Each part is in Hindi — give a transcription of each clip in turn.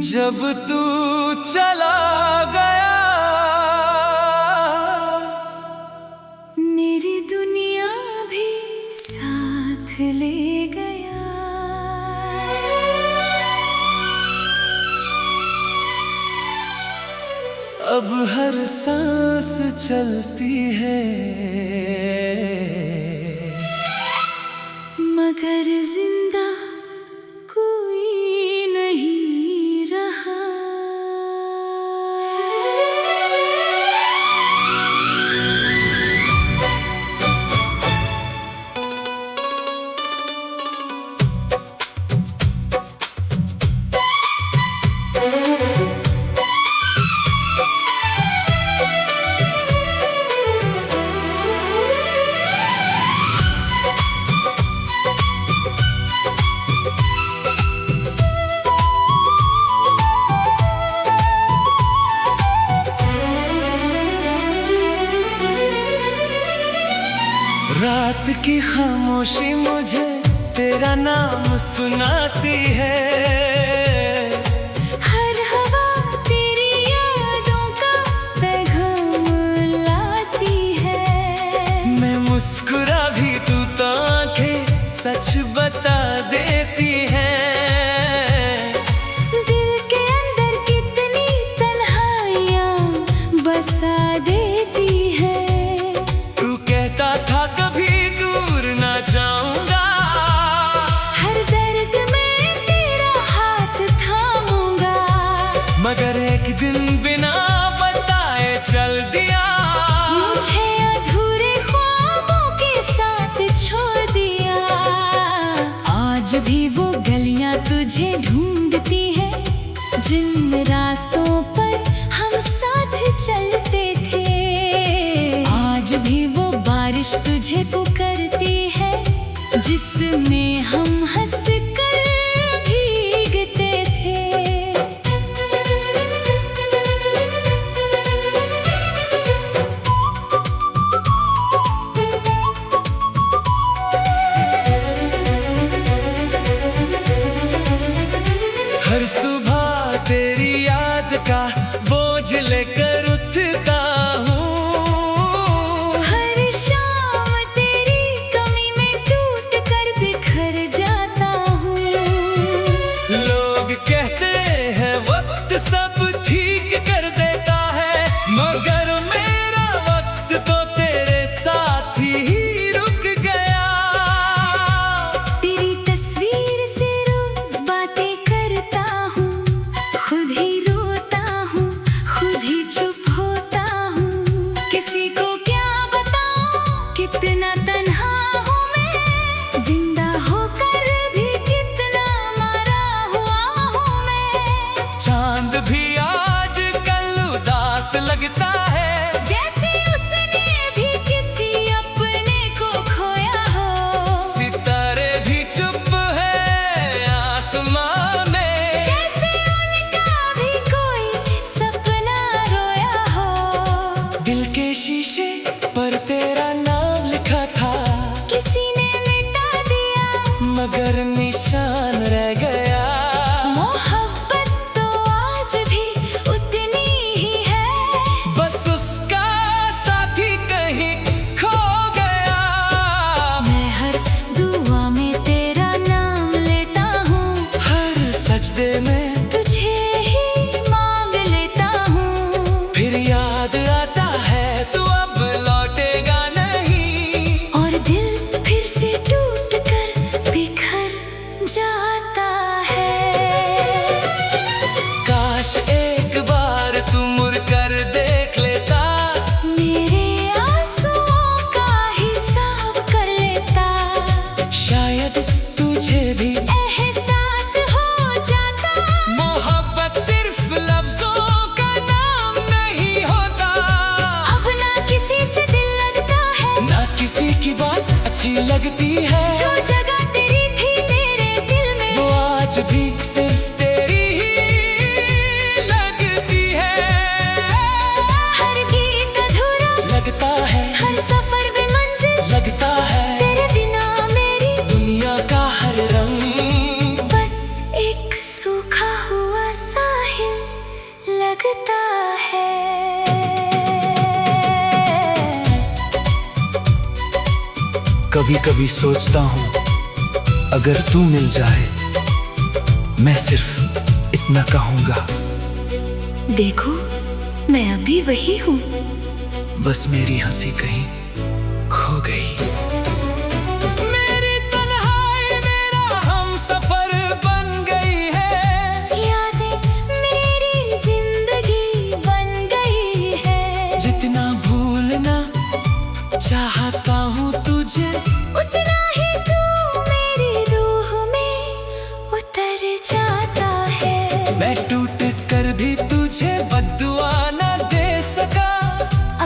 जब तू चला गया मेरी दुनिया भी साथ ले गया। अब हर सांस चलती है मगर जिंदा कोई नहीं रहा। रात की खामोशी मुझे तेरा नाम सुनाती है। हर हवा तेरी यादों का पैगाम लाती है। मैं मुस्कुरा भी तू तो आंखें सच बता देती है। दिल के अंदर कितनी तन्हाइयां बसा देती है। तू कहता था कभी दूर ना जाऊंगा, हर दर्द में तेरा हाथ थामूंगा। मगर एक दिन बिना बताए चल दिया। मुझे अधूरे ख्वाबों के साथ छोड़ दिया। आज भी वो गलियां तुझे ढूंढती है जिन रास्तों पर हम साथ चलते थे। आज भी वो बारिश तुझे पुकारती है जिसमें हम हंस कर भीगते थे। हर सुबह तेरी याद का बोझ लेकर उठता हूँ। हर शाम तेरी कमी में टूट कर बिखर जाता हूँ। लोग कहते हैं वक्त सब ठीक कर देता है, मगर मेरा वक्त तो तेरे साथ ही रुक गया। तेरी तस्वीर से रोज बातें करता हूँ, खुद ही रोता हूँ, खुद ही चुप होता हूँ। किसी को क्या बताऊँ कितना तन्हा हूँ मैं, जिंदा होकर भी कितना मरा हुआ हूँ मैं। चांद भी आज कल उदास लगता है, जैसे उसने भी किसी अपने को खोया हो। सितारे भी चुप है आसमां में। जैसे उनका भी कोई सपना रोया हो। दिल के शीशे पर तेरा नाम लिखा था, किसी ने मिटा दिया मगर निशान रह गया। मोहब्बत तो आज भी उतनी ही है, बस उसका साथी कहीं खो गया। मैं हर दुआ में तेरा नाम लेता हूँ, हर सजदे में तुझे ही मांग लेता हूँ। फिर याद आता है तू अब लौटेगा नहीं, और दिल फिर से टूट कर बिखर जाता है। काश एक बार तू मुड़ कर देख लेता, मेरे आंसुओं का हिसाब कर लेता। शायद तुझे भी एहसास हो जाता, मोहब्बत सिर्फ लफ्जों का नाम नहीं होता। अब ना किसी से दिल लगता है, ना किसी की बात अच्छी लगती है। जो जगह तेरी थी मेरे दिल में, वो आज भी सिर्फ तेरी ही लगती है। हर गीत अधूरा लगता है, हर सफर में मंजिल लगता है, तेरे बिना मेरी दुनिया का हर रंग बस एक सूखा हुआ सा कभी कभी सोचता हूँ अगर तू मिल जाए, मैं सिर्फ इतना कहूँगा, देखो मैं अभी वही हूँ। बस मेरी हंसी कहीं खो गई। मेरी तन्हाई मेरा हमसफर बन गई है, यादें मेरी जिंदगी बन गई है। जितना भूलना चाहता हूँ तुझे, उतना ही तू मेरी रूह में उतर जाता है। मैं टूट कर भी तुझे बद्दुआ न दे सका,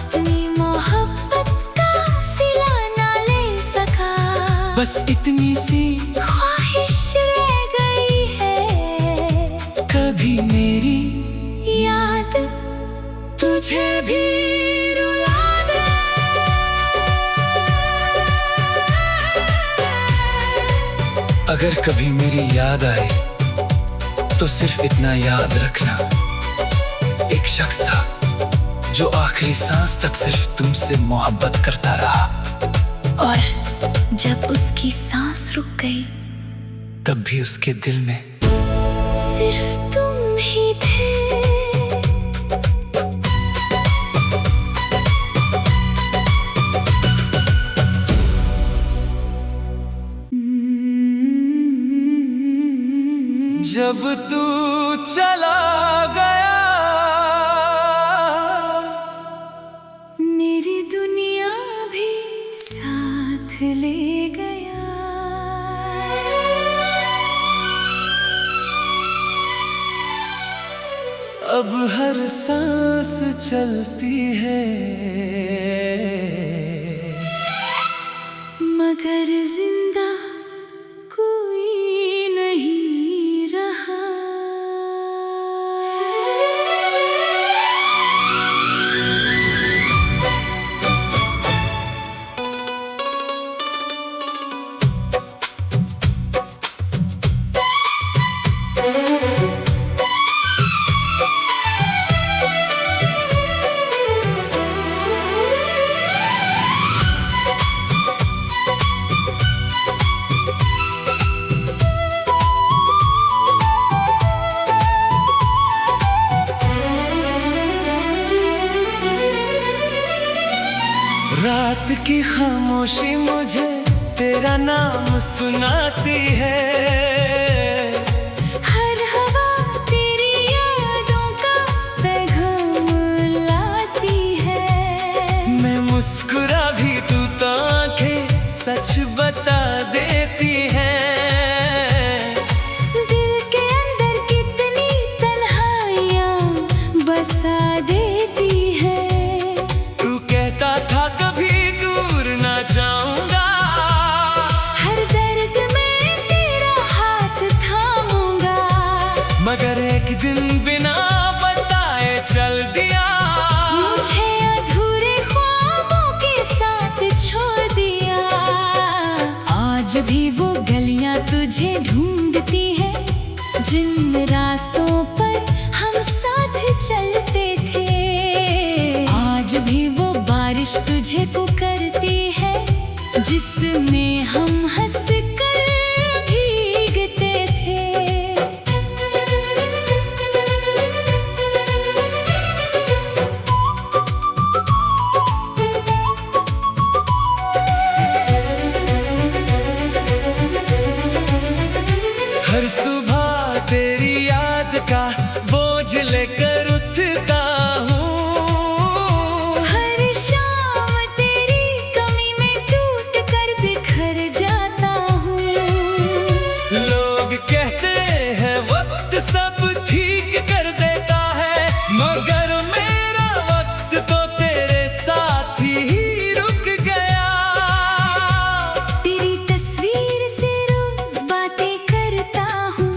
अपनी मोहब्बत का सिला ना ले सका। बस इतनी सी ख्वाहिश रह गई है, कभी मेरी याद तुझे भी रुला दे। अगर कभी मेरी याद आए तो सिर्फ इतना याद रखना, एक शख्स था जो आखिरी सांस तक सिर्फ तुमसे मोहब्बत करता रहा, और जब उसकी सांस रुक गई तब भी उसके दिल में सिर्फ तुम ही थे। जब तू चला गया, मेरी दुनिया भी साथ ले गया। अब हर सांस चलती है, मगर जिंदा कोई नहीं रहा। रात की खामोशी मुझे तेरा नाम सुनाती है, हर हवा तेरी यादों का पैगाम लाती है। मैं मुस्कुरा भी तू तो आंखें सच बता देती है। दिल के अंदर कितनी तन्हाइयाँ बसा देती है। तू कहता था कभी दूर ना जाऊंगा, हर दर्द में तेरा हाथ थामूंगा, मगर एक दिन बिना बताए चल दिया। मुझे अधूरे ख्वाबों के साथ छोड़ दिया। आज भी वो गलियां तुझे ढूंढती है, जिन रास्तों पर हम साथ चलते थे। आज भी वो बारिश तुझे पुकारती है, जिसमें हम हंस कर भीगते थे। हर सुबह तेरी याद का बोझ लेकर उठता हूँ, हर शाम तेरी कमी में टूट कर बिखर जाता हूँ। लोग कहते हैं वक्त सब ठीक कर देता है, मगर मेरा वक्त तो तेरे साथ ही रुक गया। तेरी तस्वीर से रोज बातें करता हूँ,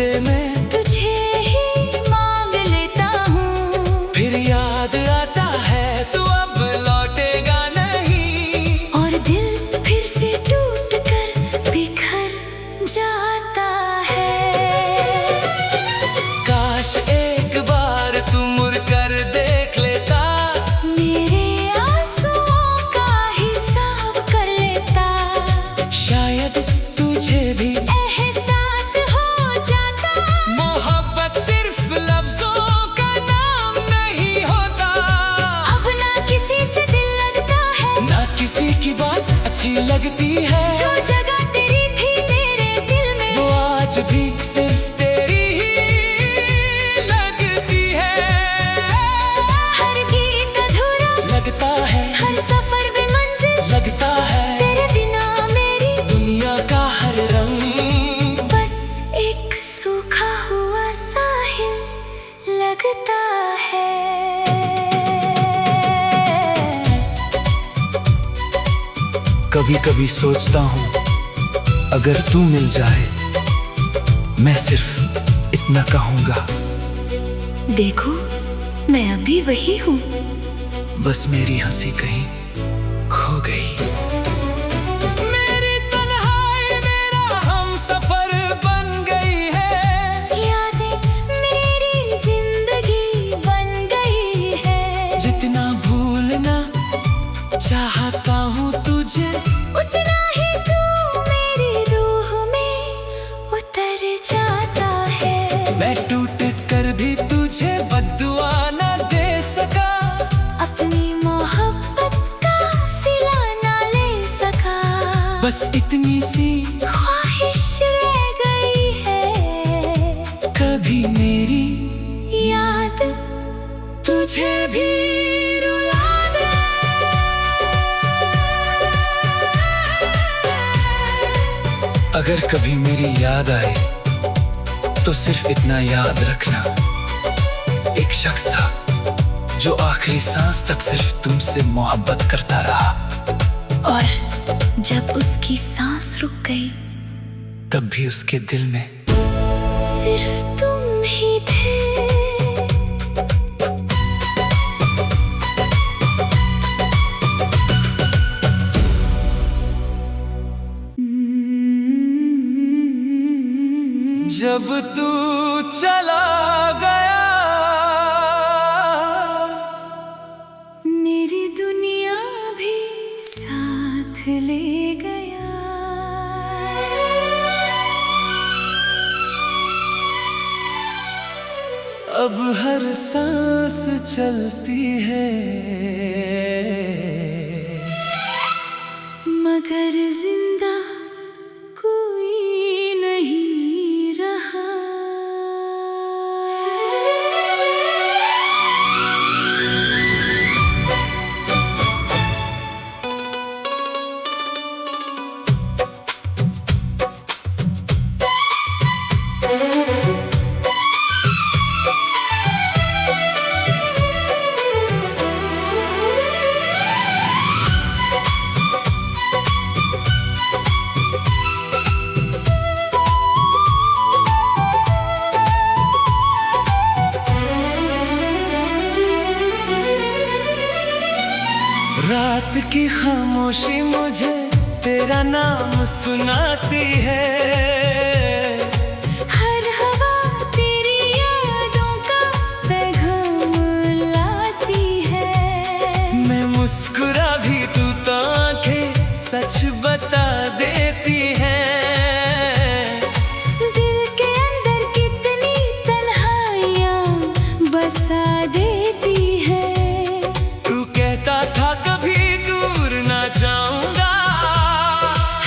सजदे में तुझे ही मांग लेता हूँ। फिर याद आता है तू अब लौटेगा नहीं, और दिल फिर से टूट कर बिखर जाता है। काश एक बार तू मुड़ कर देख लेता, मेरे आंसुओं का हिसाब कर लेता। शायद तुझे भी एहसास हो जाता, मोहब्बत सिर्फ लफ्जों का नाम नहीं होता। अब ना किसी से दिल लगता है, ना किसी की बात अच्छी लगती है। जो जगह तेरी थी मेरे दिल में, वो आज भी सिर्फ तेरी ही लगती है। हर गीत अधूरा लगता है, हर सफर में मंजिल लगता है, तेरे बिना मेरी दुनिया का हर रंग बस एक सूखा हुआ साहिल लगता है। कभी कभी सोचता हूँ अगर तू मिल जाए, मैं सिर्फ इतना कहूँगा, देखो मैं अभी वही हूँ। बस मेरी हंसी कहीं खो गई। मेरी तन्हाई मेरा हमसफर बन गई है, यादें मेरी जिंदगी बन गई है। जितना भूलना चाहता हूँ तुझे, उतना ही तू मेरी रूह में उतर जाता है। मैं टूट कर भी तुझे बद्दुआ न दे सका, अपनी मोहब्बत का सिला ना ले सका। बस इतनी सी ख्वाहिश रह गई है, कभी मेरी याद तुझे भी रुला दे। अगर कभी मेरी याद आए तो सिर्फ इतना याद रखना, एक शख्स था जो आखिरी सांस तक सिर्फ तुमसे मोहब्बत करता रहा। और जब उसकी सांस रुक गई, तब भी उसके दिल में सिर्फ तुम ही थे। जब तू चला गया, मेरी दुनिया भी साथ ले गया। अब हर सांस चलती है, मगर जिंदा कोई नहीं रहा। रात की खामोशी मुझे तेरा नाम सुनाती है। हर हवा तेरी यादों का पैगाम लाती है। मैं मुस्कुरा भी तू तो आंखें सच बता देती है। दिल के अंदर कितनी तन्हाइयाँ बसा देती है। तू कहता था कभी दूर ना जाऊंगा,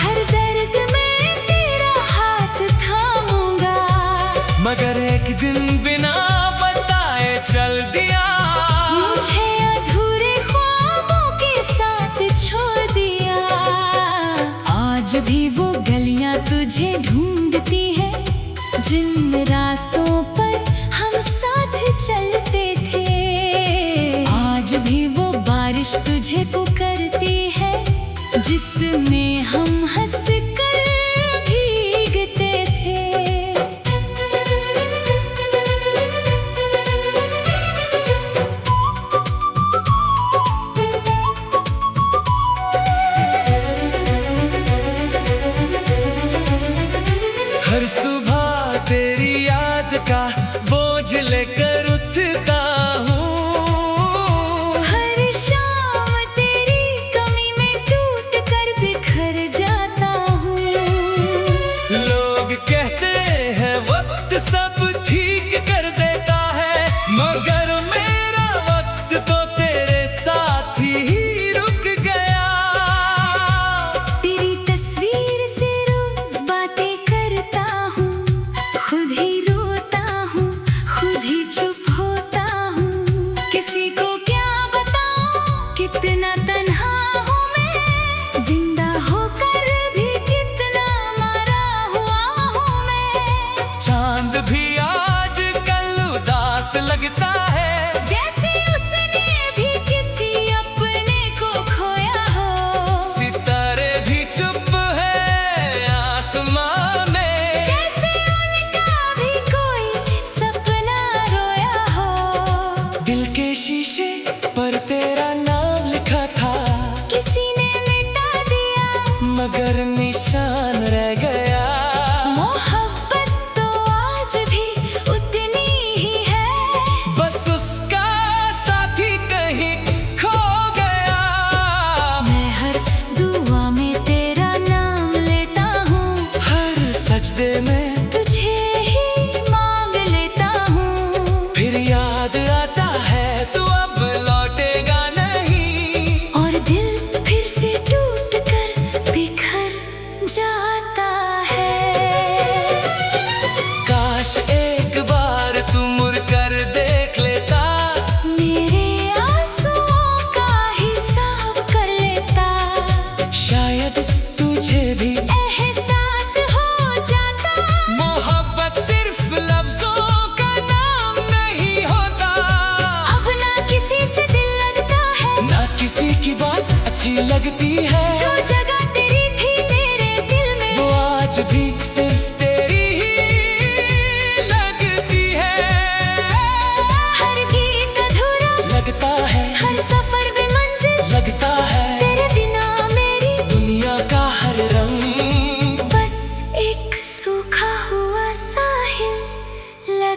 हर दर्द में तेरा हाथ थामूंगा। मगर एक दिन बिना बताए चल दिया। मुझे अधूरे ख्वाबों के साथ छोड़ दिया। आज भी वो गलियां तुझे ढूंढती है, जिन रास्तों पर हम साथ चलते थे। आज भी वो बारिश तुझे पुकारती है, जिसमें हम हंस कर भीगते थे।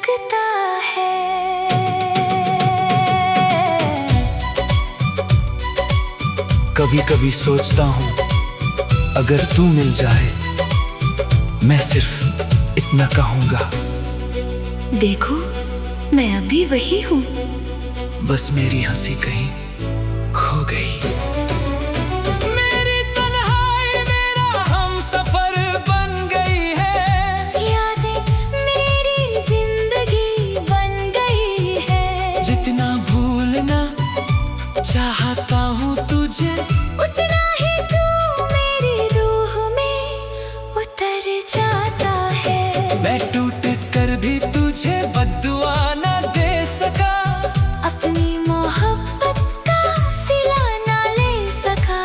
लगता है। कभी कभी सोचता हूँ अगर तू मिल जाए, मैं सिर्फ इतना कहूँगा, देखो मैं अभी वही हूँ। बस मेरी हंसी कहीं खो गई। मेरी तन्हाई मेरा हमसफर बन गई है, यादें मेरी जिंदगी बन गई है। जितना भूलना चाहता हूँ तुझे, उतना ही तू मेरी रूह में उतर जाता है। मैं टूट कर भी तुझे बद्दुआ न दे सका, अपनी मोहब्बत का सिला ना ले सका।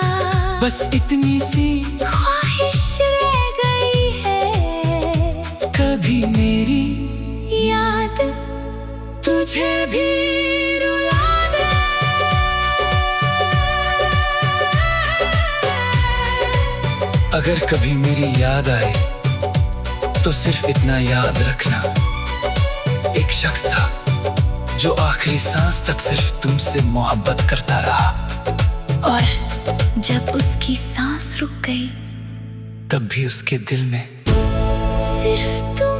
बस इतनी सी ख्वाहिश रह गई है, कभी मेरी याद तुझे भी रुला दे। अगर कभी मेरी याद आए तो सिर्फ इतना याद रखना, एक शख्स था जो आखिरी सांस तक सिर्फ तुमसे मोहब्बत करता रहा, और जब उसकी सांस रुक गई तब भी उसके दिल में सिर्फ तू